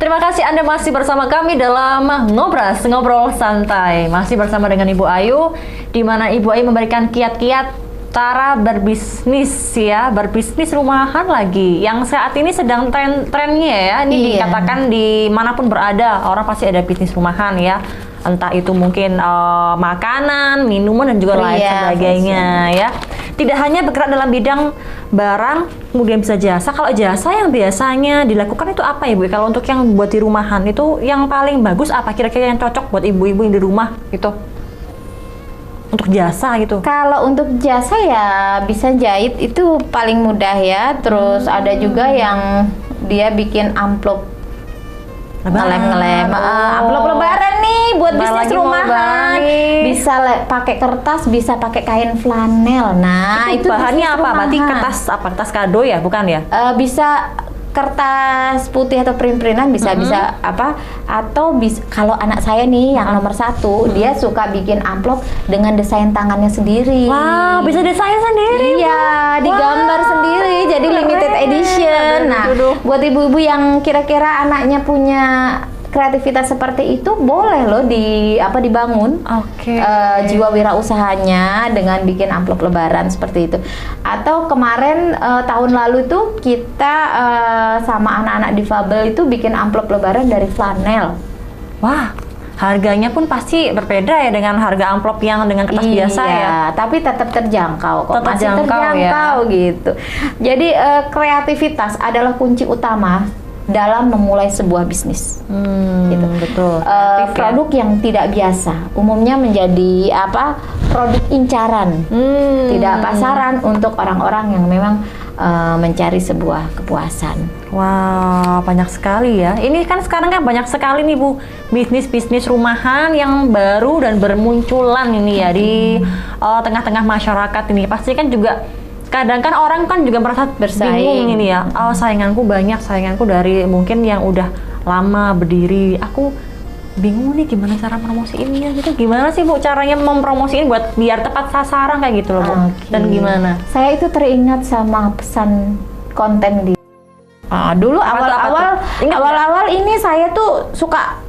Terima kasih Anda masih bersama kami dalam Ngobras, Ngobrol Santai. Masih bersama dengan Ibu Ayu, di mana Ibu Ayu memberikan kiat-kiat cara berbisnis ya, berbisnis rumahan lagi. Yang saat ini sedang trennya ya, ini Iya. dikatakan dimanapun berada, orang pasti ada bisnis rumahan ya. Entah itu mungkin makanan, minuman, dan juga lain Iya, sebagainya ya. Tidak hanya bergerak dalam bidang barang, kemudian bisa jasa. Kalau jasa yang biasanya dilakukan itu apa ya Bu? Kalau untuk yang buat di rumahan itu yang paling bagus apa kira-kira yang cocok buat ibu-ibu yang di rumah gitu? Untuk jasa gitu. Kalau untuk jasa ya bisa jahit, itu paling mudah ya. Terus ada juga yang dia bikin amplop ngelem-ngelem, amplop lebaran nih buat Bentar bisnis lagi mau lebaran rumahan. nih. Bisa pakai kertas, bisa pakai kain flanel. Nah, itu bahannya bisnis apa? Berarti rumahan. kertas apa? Kertas kado ya, bukan ya? Bisa kertas putih atau print-printan, bisa apa, atau kalau anak saya nih yang nomor 1, dia suka bikin amplop dengan desain tangannya sendiri. Wow, bisa desain sendiri. Iya, digambar Wow, sendiri, jadi keren. limited edition. Nah, Aduh. buat ibu-ibu yang kira-kira anaknya punya kreativitas seperti itu, boleh loh dibangun Oke. jiwa wirausahanya dengan bikin amplop lebaran seperti itu. Atau kemarin tahun lalu tuh kita sama anak-anak difabel itu bikin amplop lebaran dari flanel. Wah, harganya pun pasti berbeda ya dengan harga amplop yang dengan kertas biasa ya. Iya, tapi tetap terjangkau kok. Tetap Masih jangkau terjangkau gitu. Jadi kreativitas adalah kunci utama dalam memulai sebuah bisnis. Gitu. Betul. Kreatif ya. Produk yang tidak biasa umumnya menjadi produk incaran, tidak pasaran untuk orang-orang yang memang mencari sebuah kepuasan. Wah, banyak sekali ya. Ini kan sekarang kan banyak sekali nih Bu, bisnis-bisnis rumahan yang baru dan bermunculan ini ya di tengah-tengah masyarakat ini. Pasti kan juga kadang kan orang kan juga merasa Bersaing. bingung ini ya. Sainganku banyak, sainganku dari mungkin yang udah lama berdiri. Aku bingung nih gimana cara promosiinnya gitu. Gimana sih Bu caranya mempromosiin buat biar tepat sasaran kayak gitu loh Bu? Oke. Dan gimana? Saya itu teringat sama pesan konten di dulu Apa tuh? Ingat nggak? awal-awal ini saya tuh suka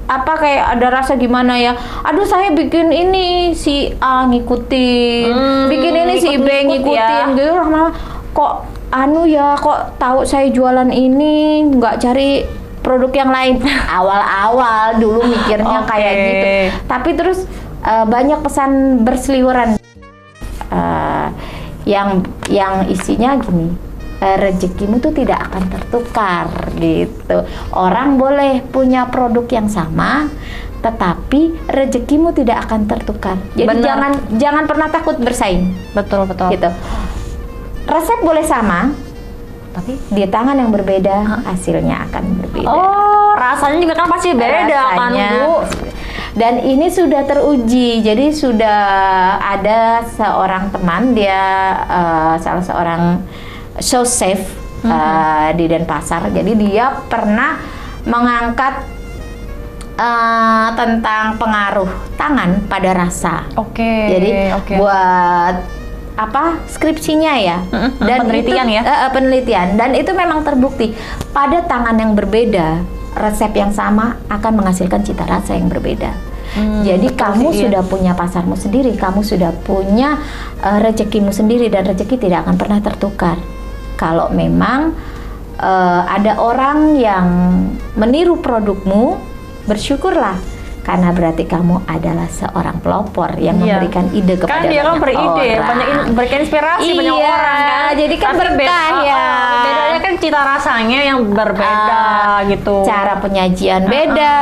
kayak ada rasa gimana ya, aduh saya bikin ini si A ngikutin, bikin ini si B ngikut-ngikut ngikutin ya. gitu, lama kok kok tahu saya jualan ini nggak cari produk yang lain. Awal-awal dulu mikirnya Oke. kayak gitu, tapi terus banyak pesan berseliweran yang isinya gini, rezekimu tuh tidak akan tertukar gitu. Orang boleh punya produk yang sama, tetapi rezekimu tidak akan tertukar. Jadi Benar. jangan pernah takut bersaing Betul. gitu. Resep boleh sama, Tapi di tangan yang berbeda hasilnya akan berbeda. rasanya juga kan pasti beda kan Rasanya. Bu? Dan ini sudah teruji, jadi sudah ada seorang teman, dia salah seorang show chef di Denpasar. Jadi dia pernah mengangkat tentang pengaruh tangan pada rasa. Oke. Jadi oke. buat skripsinya ya, penelitian itu, ya? penelitian, dan itu memang terbukti pada tangan yang berbeda resep yang sama akan menghasilkan cita rasa yang berbeda. Jadi betul kamu sih, iya. sudah punya pasarmu sendiri, kamu sudah punya rezekimu sendiri, dan rezeki tidak akan pernah tertukar. Kalau memang ada orang yang meniru produkmu, bersyukurlah, karena berarti kamu adalah seorang pelopor yang Iya. memberikan ide kepada Kan dia kan banyak beride, orang. berikan inspirasi banyak Iya, orang kan. jadi kan Tapi berkah ya. Bedanya kan cita rasanya yang berbeda gitu. Cara penyajian beda,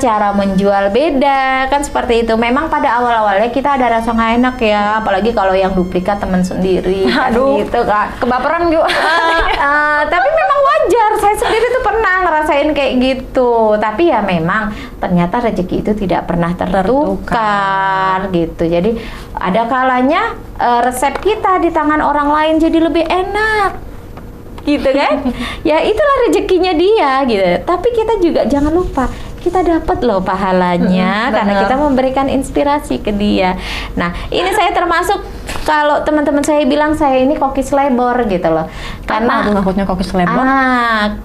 cara menjual beda, kan seperti itu. Memang pada awal-awalnya kita ada rasa nggak enak ya, apalagi kalau yang duplikat teman sendiri, kan Aduh, gitu kan. kebaperan juga. Tapi memang wajar, saya sendiri tuh pernah ngerasain kayak gitu. Tapi ya memang ternyata rezeki itu tidak pernah tertukar gitu. Jadi ada kalanya resep kita di tangan orang lain jadi lebih enak, gitu kan? Ya itulah rezekinya dia gitu. Tapi kita juga jangan lupa kita dapat loh pahalanya karena benar. kita memberikan inspirasi ke dia. Nah, ini saya termasuk kalau teman-teman saya bilang saya ini koki selebor gitu loh. Karena maksudnya koki selebor?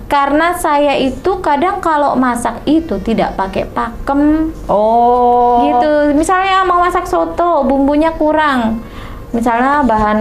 karena saya itu kadang kalau masak itu tidak pakai pakem. Oh. Gitu. Misalnya mau masak soto, bumbunya kurang. Misalnya bahan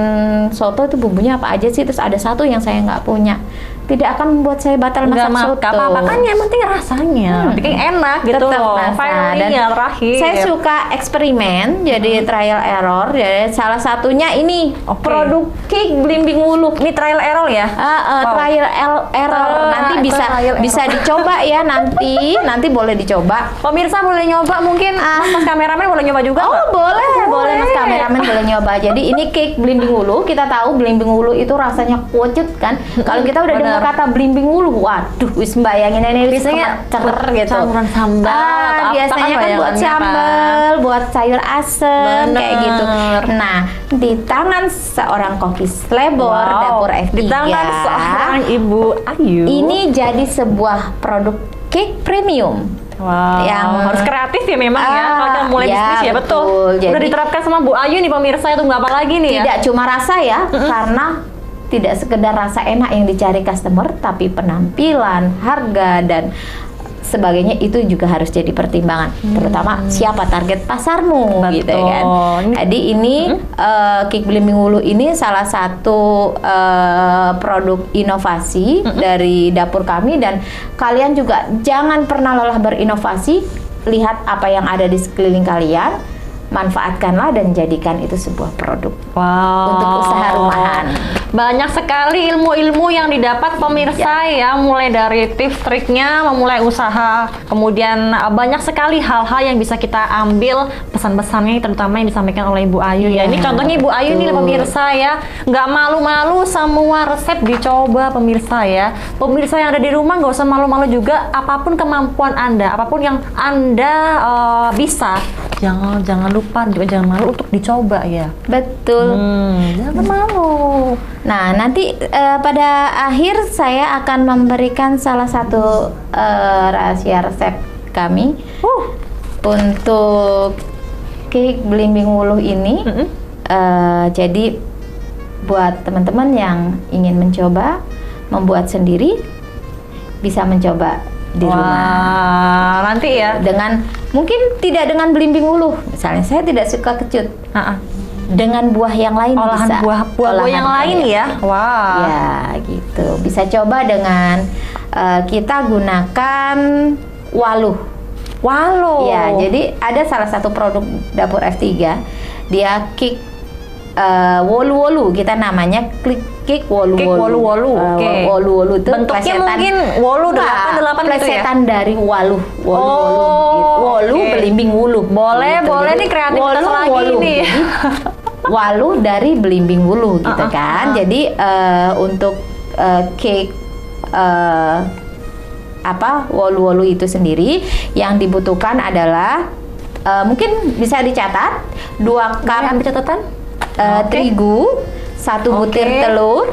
soto itu bumbunya apa aja sih, terus ada satu yang saya nggak punya. Tidak akan membuat saya batal masak soto. Nggak apa-apa, kan yang penting rasanya. Bikin enak gitu Tetap loh. rasa. Finally Dan ya terakhir. saya suka eksperimen, jadi trial error. Jadi salah satunya ini Oke. produk cake belimbing wuluh. Ini trial error ya? Wow. Trial error nanti bisa trial error. bisa dicoba ya nanti boleh dicoba. Pemirsa boleh nyoba mungkin, mas kameramen boleh nyoba juga Oh nggak? boleh mas kameramen boleh nyoba. Jadi ini cake belimbing wuluh. Kita tahu belimbing wuluh itu rasanya kucut kan. Kalau kita udah dengar kata belimbing wuluh, waduh, wis bayangin ini Biasanya ceker gitu. campuran sambal atau apa biasanya kan buat bayangannya, sambal, buat sayur asem Bener. kayak gitu. Nah, di tangan seorang koki selebor dapur F3 Di tangan seorang Ibu Ayu. ini jadi sebuah produk cake premium. Wow, yang- harus kreatif ya memang ya kalau kita mulai ya, bisnis ya, betul. betul. Udah Jadi- diterapkan sama Bu Ayu nih pemirsa, itu nggak apa lagi nih ya. Tidak cuma rasa ya, karena tidak sekedar rasa enak yang dicari customer, tapi penampilan, harga, dan sebagainya itu juga harus jadi pertimbangan. Terutama siapa target pasarmu, gitu kan. Jadi ini cake belimbing wuluh ini salah satu produk inovasi dari dapur kami, dan kalian juga jangan pernah lelah berinovasi. Lihat apa yang ada di sekeliling kalian, manfaatkanlah dan jadikan itu sebuah produk Wow. untuk usaha rumahan. Banyak sekali ilmu-ilmu yang didapat pemirsa ya, mulai dari tips triknya, memulai usaha, kemudian banyak sekali hal-hal yang bisa kita ambil pesan-pesannya, terutama yang disampaikan oleh Ibu Ayu ya. Ini contohnya Ibu Ayu nih pemirsa ya, nggak malu-malu semua resep dicoba pemirsa ya. Pemirsa yang ada di rumah nggak usah malu-malu juga, apapun kemampuan Anda, apapun yang Anda bisa, jangan lupa juga jangan malu untuk dicoba ya. Betul. Jangan malu. Nah, nanti pada akhir saya akan memberikan salah satu rahasia resep kami untuk cake belimbing wuluh ini. Jadi buat teman-teman yang ingin mencoba membuat sendiri, bisa mencoba di rumah. Nanti ya. Dengan mungkin tidak dengan belimbing wuluh. Misalnya saya tidak suka kecut. Dengan buah yang lain Olahan bisa. buah yang lain ya. Wah. Ya, gitu. Bisa coba dengan kita gunakan waluh. Waluh. Ya, jadi ada salah satu produk dapur F3. Dia cake wolu-wolu, kita namanya cake wolu-wolu. Cake wolu-wolu. Oke. Wolu-wolu itu bentuknya plesetan. mungkin wolu 8 gitu ya. Plesetan dari waluh. Wolu-wolu gitu. Wolu oke. belimbing wuluh. Boleh Gitu. boleh Jadi, nih kreativitas lagi wolu-wolu. nih. Jadi, waluh dari belimbing wuluh gitu kan. Jadi untuk cake wolu-wolu itu sendiri yang dibutuhkan adalah mungkin bisa dicatat 2 cup Ambil catatan. terigu, 1 butir telur,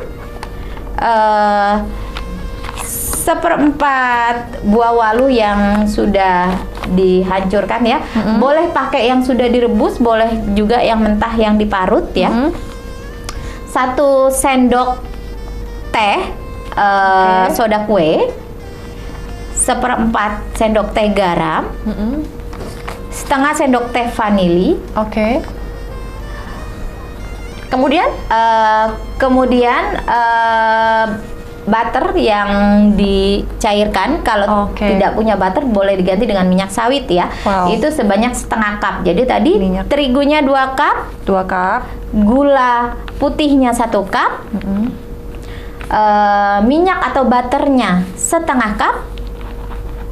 1/4 buah walu yang sudah dihancurkan ya. Boleh pakai yang sudah direbus, boleh juga yang mentah yang diparut ya. 1 sendok teh soda kue, 1/4 sendok teh garam, 1/2 sendok teh vanili. Oke. Kemudian? Kemudian butter yang dicairkan. Kalau Oke. tidak punya butter boleh diganti dengan minyak sawit ya. Wow. Itu sebanyak setengah cup. Jadi tadi Minyak. terigunya 2 cup, 2 cup. gula putihnya 1 cup, minyak atau butternya setengah cup,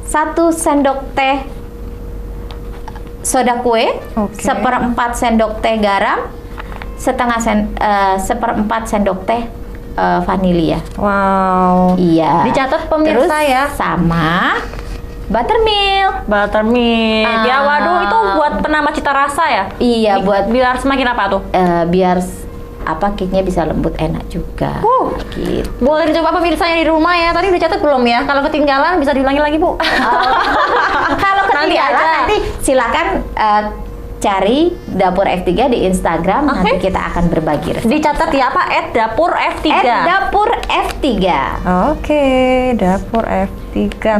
1 sendok teh soda kue, Oke. 1/4 sendok teh garam, seperempat sendok teh vanilya. Wow. Iya. Dicatat pemirsa Terus ya. sama buttermilk. Buttermilk. Ya waduh, itu buat penambah cita rasa ya? Iya, buat Biar semakin apa tuh? biar cake-nya bisa lembut enak juga. Gitu. Boleh dicoba pemirsa yang di rumah ya. Tadi udah catat belum ya? Kalau ketinggalan bisa diulangi lagi, Bu. Kalau Nanti ketinggalan aja. nanti silakan cari Dapur F3 di Instagram. Oke. Nanti kita akan berbagi resep. Dicatat ya apa? @dapur F3. Dapur F3. Oke, dapur F3.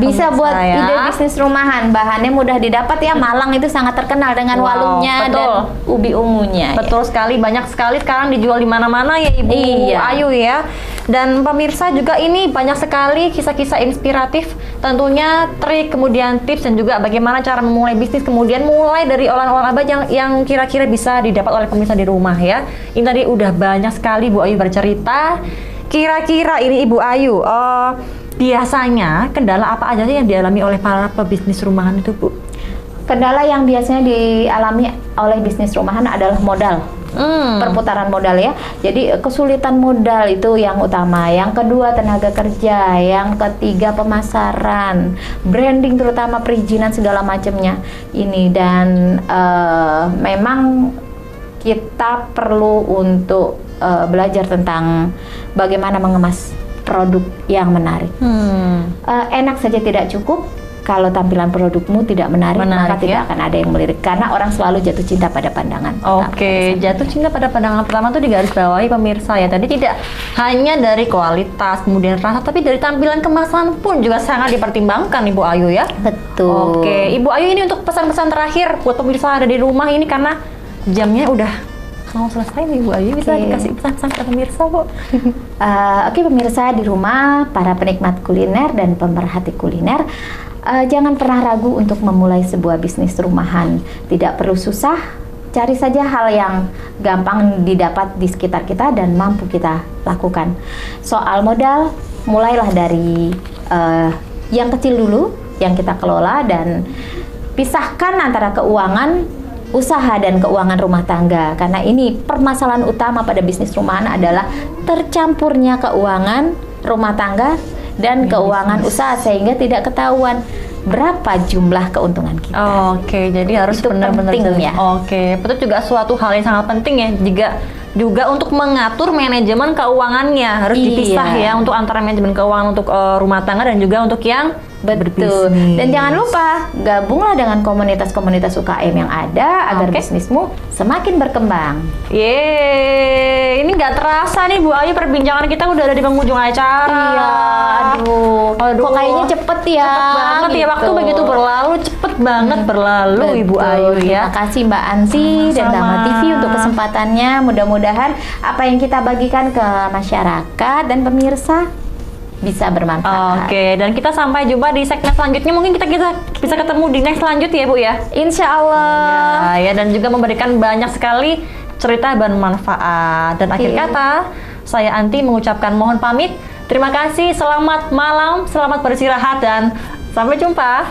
Bisa pemirsa buat ya. ide bisnis rumahan. Bahannya mudah didapat ya. Malang itu sangat terkenal dengan Wow, walungnya betul. dan ubi ungunya. Betul sekali, banyak sekali sekarang dijual di mana-mana ya Ibu Iya. Ayu ya. Dan pemirsa juga ini banyak sekali kisah-kisah inspiratif, tentunya trik, kemudian tips dan juga bagaimana cara memulai bisnis, kemudian mulai dari olahan-olahan apa yang kira-kira bisa didapat oleh pemirsa di rumah ya. Ini tadi udah banyak sekali Bu Ayu bercerita. Kira-kira ini Ibu Ayu, biasanya kendala apa aja sih yang dialami oleh para pebisnis rumahan itu Bu? Kendala yang biasanya dialami oleh bisnis rumahan adalah modal. Perputaran modal ya. Jadi kesulitan modal itu yang utama. Yang kedua tenaga kerja. Yang ketiga pemasaran, branding terutama perizinan segala macamnya. Ini dan memang kita perlu untuk belajar tentang bagaimana mengemas produk yang menarik. Enak saja tidak cukup. Kalau tampilan produkmu tidak menarik, maka Menarik, tidak ya? akan ada yang melirik karena orang selalu jatuh cinta pada pandangan pertama. Oke, jatuh cinta pada pandangan pertama tuh digarisbawahi pemirsa ya. Tadi tidak hanya dari kualitas, kemudian rasa, tapi dari tampilan kemasan pun juga sangat dipertimbangkan Ibu Ayu ya. Betul. Oke, Ibu Ayu ini untuk pesan-pesan terakhir buat pemirsa ada di rumah ini karena jamnya udah mau selesai nih Ibu Ayu, bisa Oke. dikasih pesan-pesan ke pemirsa Bu? Oke pemirsa di rumah, para penikmat kuliner dan pemerhati kuliner, jangan pernah ragu untuk memulai sebuah bisnis rumahan. Tidak perlu susah, cari saja hal yang gampang didapat di sekitar kita dan mampu kita lakukan. Soal modal, mulailah dari yang kecil dulu, yang kita kelola, dan pisahkan antara keuangan usaha dan keuangan rumah tangga, karena ini permasalahan utama pada bisnis rumahan adalah tercampurnya keuangan rumah tangga dan keuangan usaha sehingga tidak ketahuan berapa jumlah keuntungan kita. Oke, jadi harus Itu benar-benar penting jelas. ya. Oke, itu juga suatu hal yang sangat penting ya. Juga untuk mengatur manajemen keuangannya harus Iya. dipisah ya, untuk antara manajemen keuangan untuk rumah tangga dan juga untuk yang Betul. berbisnis. Dan jangan lupa gabunglah dengan komunitas-komunitas UKM yang ada agar Oke. bisnismu semakin berkembang. Yeay, ini nggak terasa nih Bu Ayu, perbincangan kita udah ada di penghujung acara. Iya, aduh. Kok kayaknya cepet ya? Cepet banget ya, waktu gitu. begitu berlalu, cepet banget berlalu Ibu Betul. Ayu ya. Terima kasih Mbak Ansi dan Sama-sama. Dama TV untuk kesempatannya. Mudah-mudahan apa yang kita bagikan ke masyarakat dan pemirsa bisa bermanfaat. Oke, dan kita sampai jumpa di segmen selanjutnya. Mungkin kita bisa ketemu di next selanjutnya ya Bu ya. Insya Allah. Ya, dan juga memberikan banyak sekali cerita bermanfaat. Dan akhir Oke. kata, saya Anti mengucapkan mohon pamit. Terima kasih, selamat malam, selamat beristirahat, dan sampai jumpa.